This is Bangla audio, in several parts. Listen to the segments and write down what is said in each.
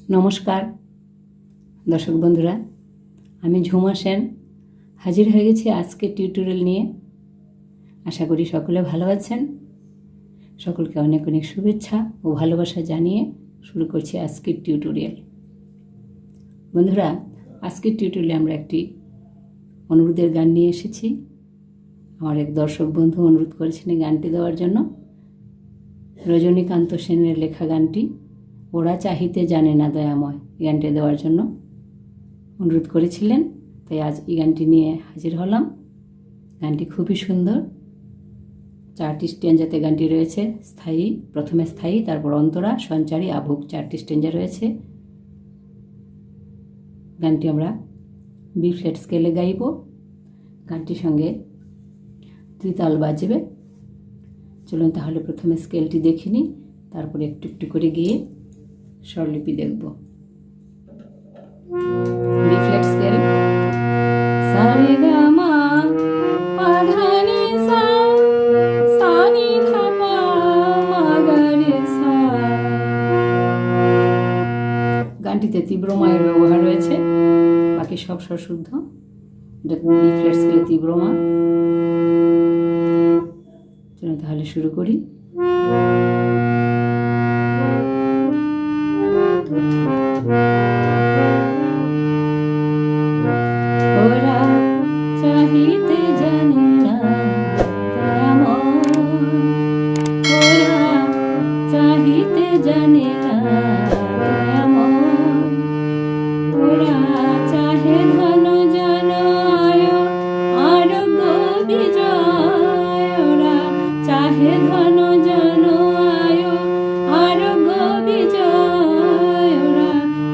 নমস্কার দর্শক বন্ধুরা, আমি ঝুমা সেন হাজির হয়ে গেছি আজকে টিউটোরিয়াল নিয়ে। আশা করি সকলে ভালো আছেন। সকলকে অনেক অনেক শুভেচ্ছা ও ভালোবাসা জানিয়ে শুরু করছি আজকের টিউটোরিয়াল। বন্ধুরা, আজকের টিউটোরিয়ালে আমরা একটি অনুরোধের গান নিয়ে এসেছি। আমার এক দর্শক বন্ধু অনুরোধ করেছেন এই গানটি দেওয়ার জন্য। রজনীকান্ত সেনের লেখা গানটি ওরা চাহিতে জানে না দয়াময়, এই গানটি দেওয়ার জন্য অনুরোধ করেছিলেন, তাই আজ এই গানটি নিয়ে হাজির হলাম। গানটি খুবই সুন্দর। 4টি স্ট্যাঞ্জাতে গানটি রয়েছে। স্থায়ী, প্রথমে স্থায়ী, তারপর অন্তরা, সঞ্চারী, আভুক, 4টি স্ট্যাঞ্জা রয়েছে। গানটি আমরা বি ফ্ল্যাট স্কেলে গাইব। গানটির সঙ্গে ত্রিতাল বাজবে। চলুন তাহলে প্রথমে স্কেলটি দেখে নিই, তারপরে একটু একটু করে গিয়ে স্বরলিপি দেখব। বি ফ্ল্যাট স্কেল, সা রে গা মা পা ধা নি সা, সা নি ধা পা মা গা রে সা। গানটিতে তীব্র মায়ের ব্যবহার রয়েছে, বাকি সব স্বর শুদ্ধ। এটা বি ফ্ল্যাট স্কেলে তীব্র মা। চলুন তাহলে শুরু করি। ওরা চাহিতে জানে না দয়াময়, ওরা চাহিতে জানে না দয়াময়, ওরা চাহে ধন জন আরোগ্য বিজয়, ওরা চাহে ধন জন আরোগ্য বিজয়, ওরা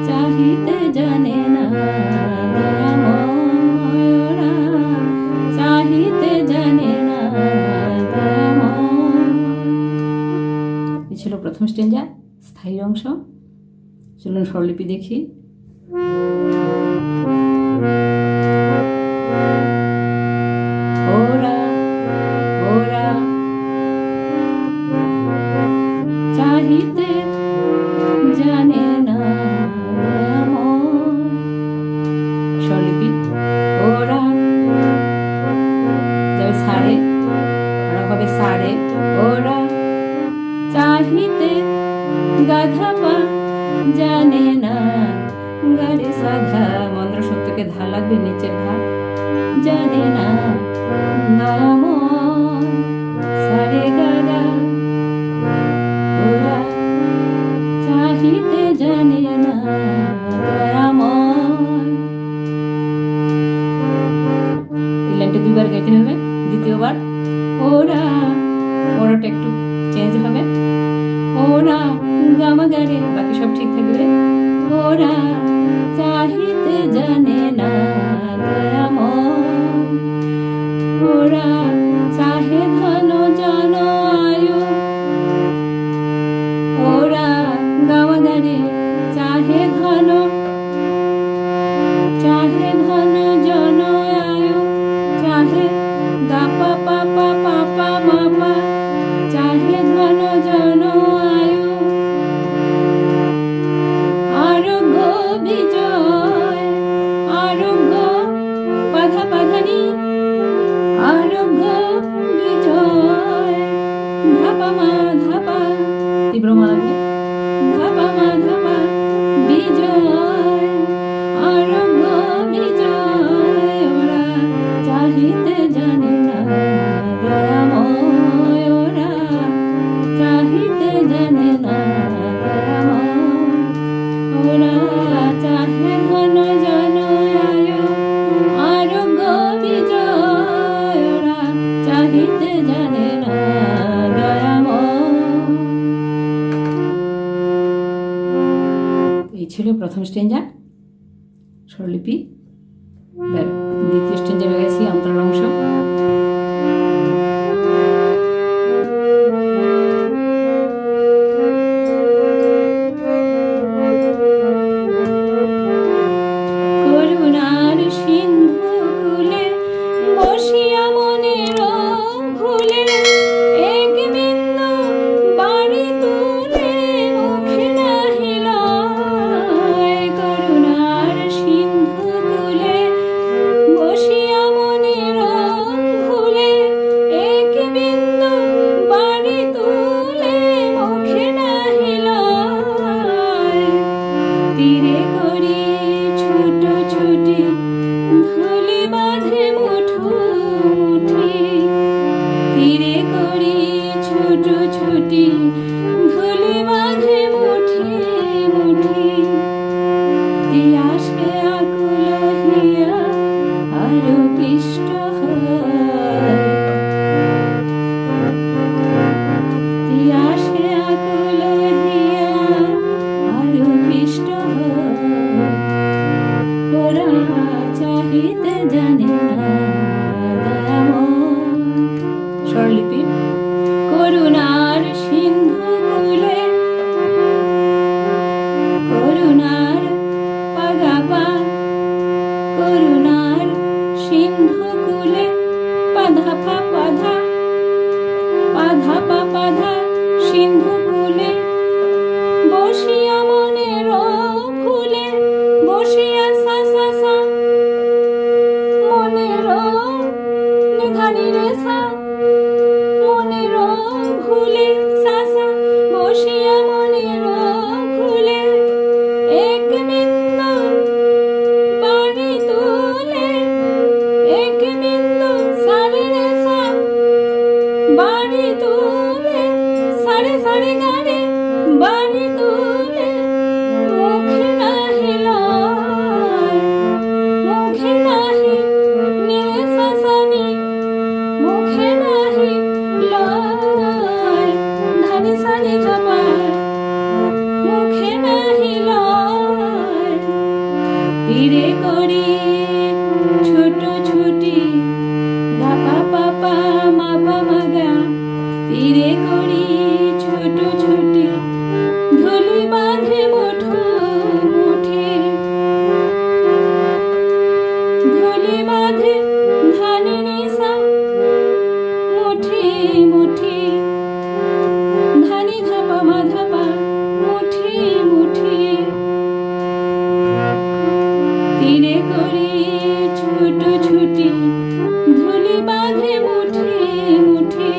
চাহিতে জানে না দয়াময়, ওরা চাহিতে জানে না দয়াময়। এই ছিল প্রথম স্ট্যাঞ্জা, স্থায়ী অংশ। চলুন স্বরলিপি দেখি। ওরা ওরা চাহিতে জানে না দয়াময়। স্বরলিপি ওরা যাবে সারে, ওরা হবে সারে, ওরা চাহিতে গাধা পা জানে না গারে সাধা, মন্দ্র সত্যকে ধা লাগবে, নিচের ধা, জানে না দয়াময়। সারে গারা, ওরা চাহিতে জানে না দয়াময়। এই লাইনটা দুইবার গাইতে হবে। দ্বিতীয়বার ওরা, ওরাটা একটু চেঞ্জ হবে। ওরা গামা গারে, বাকি সব ঠিক থাকবে। ওরা চাহিতে জানে না দয়াময়, ওরা চাহে ধন জন আয়ু, ওরা গামা গারে চাহে ধন জন আয়ু, চাহে গা পা পা পা পা পা মা পা, চাহে ধন জন আয়ু আরোগ্য বিজয়, আরোগ্য পাধা পাধানি, আরোগ্য বিজয়, ধাপা মা ধাপা, তীব্র মা লাগবে, ধাপা মা ধাপা, বিজয়, আরোগ্য বিজয়, ওরা চাহিতে জানে না দয়াময়, ওরা চাহিতে জানে না দয়াময়, ওরা চাহে ধন জন আয়ু আরোগ্য বিজয়, ওরা চাহিতে জানে না দয়াময়। এই ছিল প্রথম স্ট্যাঞ্জা স্বরলিপি। দ্বিতীয় স্ট্যাঞ্জা হয়ে গেছি অন্তরার অংশ। করুণার সিন্ধু কুলে বসিয়া মনের ভুলে, এক বিন্দু বাড়ি তুলে মুখে নাহিলা, ধুলি বাঁধে মুঠো মুঠি, তীরে করি ছোট ছুটি, ধুলি বাঁধে মুঠি মুঠি, তিয়াসে আকুল হিয়া আরো ক্লিষ্ট হয়, তিয়াসে আকুল হিয়া আরো ক্লিষ্ট হয়, ওরা চাহিতে জানে না দয়াময়। স্বরলিপি করুণার সিন্ধু কূলে, করুণার পাগাপা, করুণার সিন্ধু কূলে, পাধাপা পাধা, পাধাপা পাধা সিন্ধু কূলে, বসিয়া মনের ফুলে, বসিয়া সা সা সা, মনের নিধানি রে সা, মনের ভুলে সা সা, বসিয়া মনের ভুলে, এক বিন্দু বাড়ি তুলে, এক বিন্দু সারে রে সা, বাড়ি তুলে, সারে সারে গাড়ি বাড়ি তুলে, মুখে নাহি লয়, মুখে নাহি নিয়ে সাসানি, মুখে নাহি লয়, ধানি সানি ধাপার, মুখে নাহি লয়, তীরে করি ছোট ছুটি, ধাপা পাপা মাপা মাগা, তীরে করি ছোট ছুটি, ধুলি বাঁধে মুঠো মুঠি, ধুলি বাঁধে ধানি নিশা, মুঠি মুঠি, ধানি ধাপা মাধাপা, মুঠি মুঠি, তীরে করি ছোট ছুটি, ধুলি বাঁধে মুঠি মুঠি,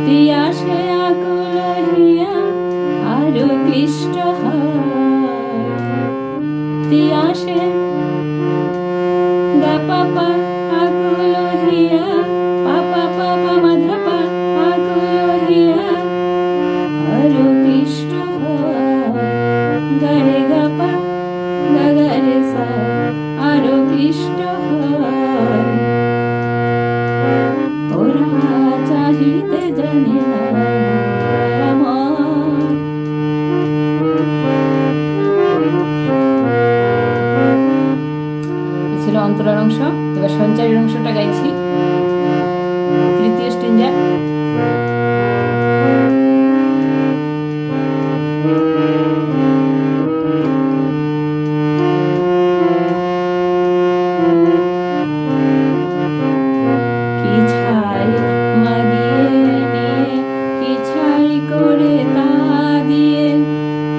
তিয়াসে আকুল হিয়া আরো ক্লিষ্ট হয়, তিয়াসে গা পাপা আকুল হিয়া, পাপা পাপা মাধাপা আকুল হিয়া আরো ক্লিষ্ট হয়, গারে গাপা গাগারে সা আরো ক্লিষ্ট হয়, ওরা চাহিতে জানে না দয়াময়। এ ছিল অন্তরার অংশ। এবার সঞ্চারীর অংশটা গাইছি, তৃতীয় স্টেঞ্জা। কি ছাই মাগিয়ে নিয়ে, কি ছাই করে তা দিয়ে,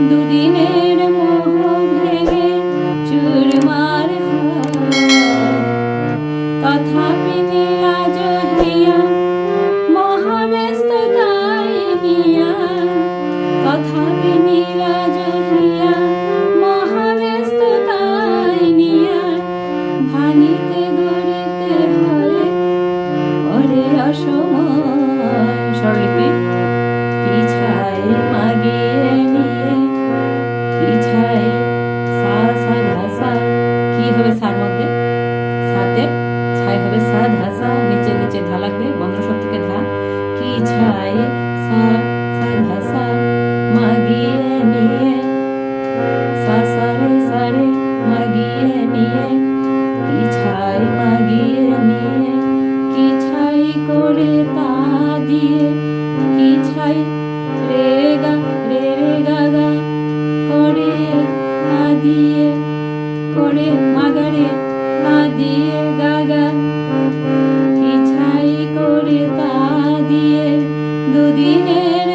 দুদিনের মোহ ভেঙে চুরমার হয়, তথাপি নীলাজ হিয়া মহাব্যস্ততায় নিয়া, তথাপি নীলাজ হিয়া মহাব্যস্ততায় নিয়া, ভানিতে গড়িতে হয় পরে অসময়। স্বরলিপি কি ছাই মাগিয়ে নিয়ে, কি ছাই সা সা ধা সা, কি হবে সার মধ্যে, সাতে ছাই হবে সা ধা সা, নিচে নিচে ধা লাগবে, বন্ধ শব্দকে ধা, কি ছাই সা সা ধা সা, মাগিয়ে নিয়ে সা সারে মাগিয়ে নিয়ে, কি ছাই মাগিয়ে নিয়ে, কি ছাই করে তা দিয়ে, কি ছাই রে গা রে রে গা গা করে তা দিয়ে, করে মাগারে তা দিয়ে গা গা, কি ছাই করে তা দিয়ে, দুদিনের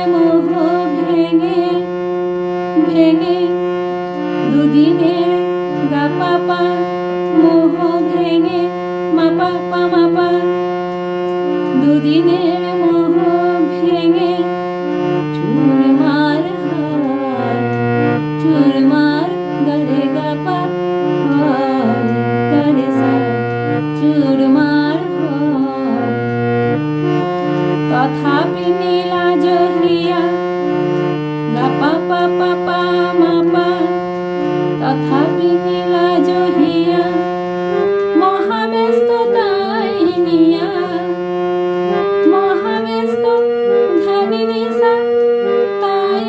চুরমার হয়। তথাপি নীলা জহিয়া গা পা পা পা পা মা পা, তথাপি নীলা জহিয়া মহাব্যস্ততাই নিয়া, মহাব্যস্ত ধানি নিশা তাই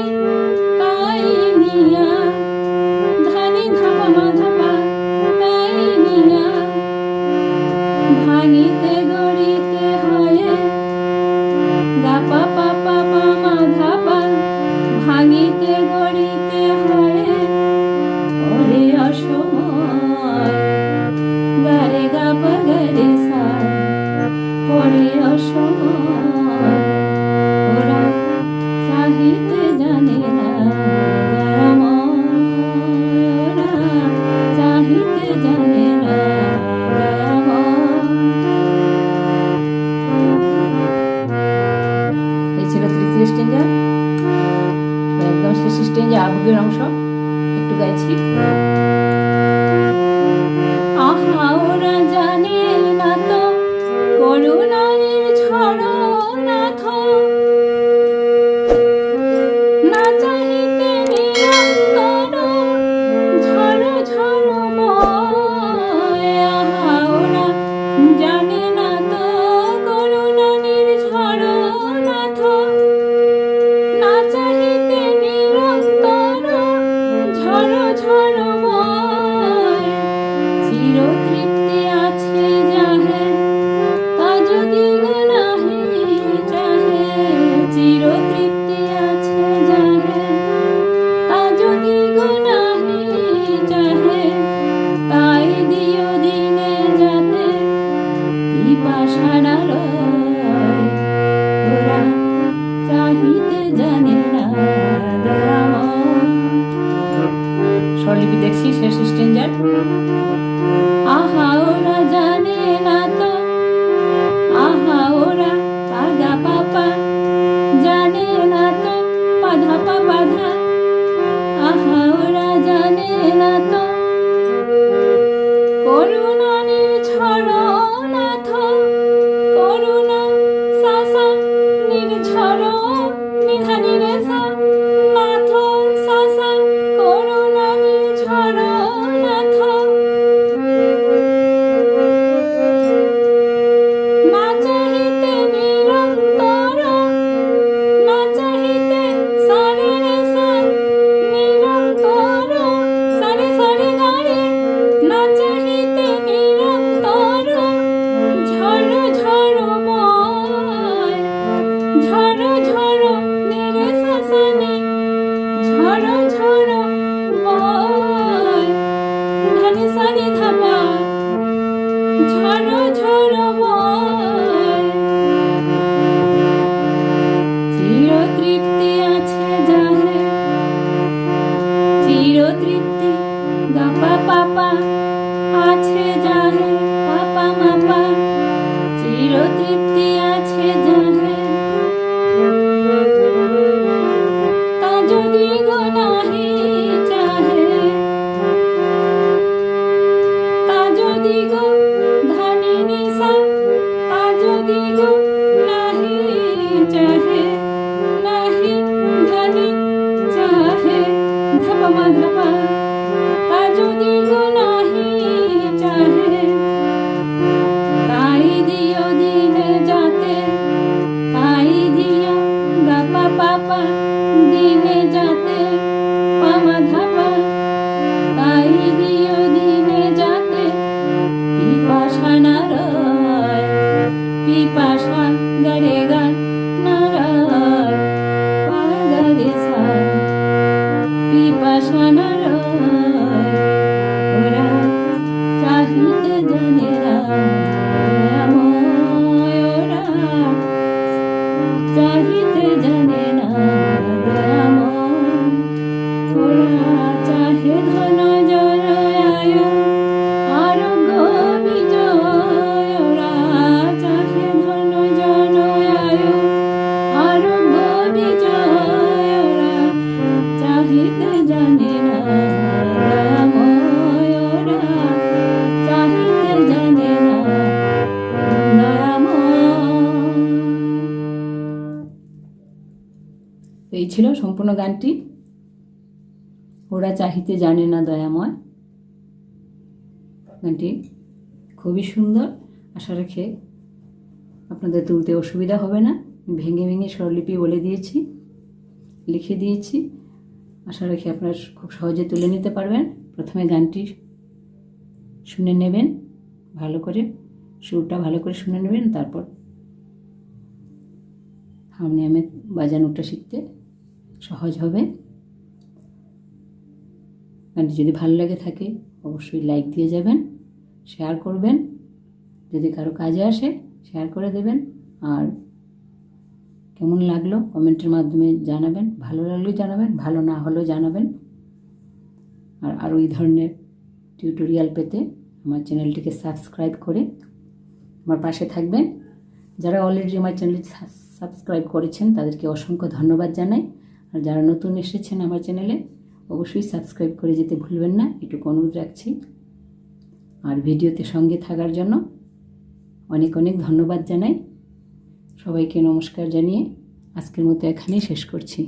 তাই নিয়া, ধানি ধাপা মাধাপা তাই নিয়া, ভাঙিতে গড়িতে হয়ে গা পা পা পা পা মাধাপা, ভাঙিতে গড়িতে হয়ে পরে অসময় গারে গা পা গারে সা, পরে অসময় ওরা চাহিতে জানে না দয়াময়, ওরা চাহিতে জানে না দয়াময়। এই ছিল তৃতীয় স্টেঞ্জা। একদম শেষ স্টেঞ্জা আবেগের অংশ একটু গাইছি। আহা ওরা জানে না তো করুণার ঝড় নাথ, না চাহিতে নিরন্তর ঝড় ঝড় বয়। আহা ওরা জানে না তো করুণার ঝড় নাথ, না চাহিতে নিরন্তর ঝড় ঝড় বয়। চির তৃপ্তি আছে যাহে তা যদি গো নাহি চাহে, চির তৃপ্তি আছে যাহে তা যদি গো নাহি চাহে, তাই দিও দিনে যাতে পিপাসা না রয়। ওরা চাহিতে জানে না দয়াময়। স্বরলিপি দেখছি শেষ স্টেঞ্জার। আহা ওরা জানে না তো, আহা ওরা পাগা পাপা জানে না তো পাধা পা পাধা, আহা ওরা জানে না তো করুণা নির্ঝর নাথ, করুণা সাসা নির্ঝর নিধানি রে সা, নাথ সাসা করুণা নির্ঝর নাথ, না চাহিতে নিরন্তর, না চাহিতে সারে রে সা নিরন্তর, সারে সারে গারে, না চাহিতে নিরন্তর ঝড় ঝড় বয়। ঝড় ঝড় নিরে শাসনে ঝড় ঝড় বয়, ধানি সানি ধাপা ঝড় ঝড় বয়। চির তৃপ্তি আছে যাহে, চির তৃপ্তি গা পা পা পা আছে যাহে পাপা মাপা, চির তৃপ্তি আছে যাহে তা যদি গো নাহি চাহে, তা যদি গো ধানি নিশা, তা যদি গো নাহি চাহে, নাহি ধানি চাহে ধাপা মা ধাপা, তা যদি গো নাহি চাহে, তাই দিও দিনে যাতে, তাই দিও গা পা পা পা দিনে যাতে পামা ধাপা, তাই দিও দিনে যাতে পিপাসা না রয়। পিপাসা গরে গা না রয় পা গরে সা, পিপাসা না রয়। ওরা চাহিতে জানে না দয়াময়, ওরা চাহিতে জানে না দয়াময়। ওরা চাহে ধন জয় আরোগ্য বিজয়, ওরা চাহে ধন ছিল সম্পূর্ণ গানটি। ওরা চাহিতে জানে না দয়াময়। গানটি খুবই সুন্দর, আশা রাখি আপনাদের তুলতে অসুবিধা হবে না। ভেঙে ভেঙে স্বরলিপি বলে দিয়েছি, লিখে দিয়েছি, আশা রাখি আপনারা খুব সহজে তুলে নিতে পারবেন। প্রথমে গানটি শুনে নেবেন ভালো করে, সুরটা ভালো করে শুনে নেবেন, তারপর হারমোনিয়ামে বাজানোটা শিখতে সহজ হবে। গানটি যদি ভালো লাগে থাকে অবশ্যই লাইক দিয়ে যাবেন, শেয়ার করবেন, যদি কারো কাজে আসে শেয়ার করে দেবেন। আর কেমন লাগলো কমেন্টের মাধ্যমে জানাবেন, ভালো লাগলেও জানাবেন, ভালো না হলেও জানাবেন। আর আরও এই ধরনের টিউটোরিয়াল পেতে আমার চ্যানেলটিকে সাবস্ক্রাইব করে আমার পাশে থাকবেন। যারা অলরেডি আমার চ্যানেলটি সাবস্ক্রাইব করেছেন তাদেরকে অসংখ্য ধন্যবাদ জানাই। আর যারা নতুন এসেছেন আমার চ্যানেলে অবশ্যই সাবস্ক্রাইব করে যেতে ভুলবেন না, এটুকু অনুরোধ রাখছি। আর ভিডিওতে সঙ্গে থাকার জন্য অনেক অনেক ধন্যবাদ জানাই। সবাইকে নমস্কার জানিয়ে আজকের মতো এখানেই শেষ করছি।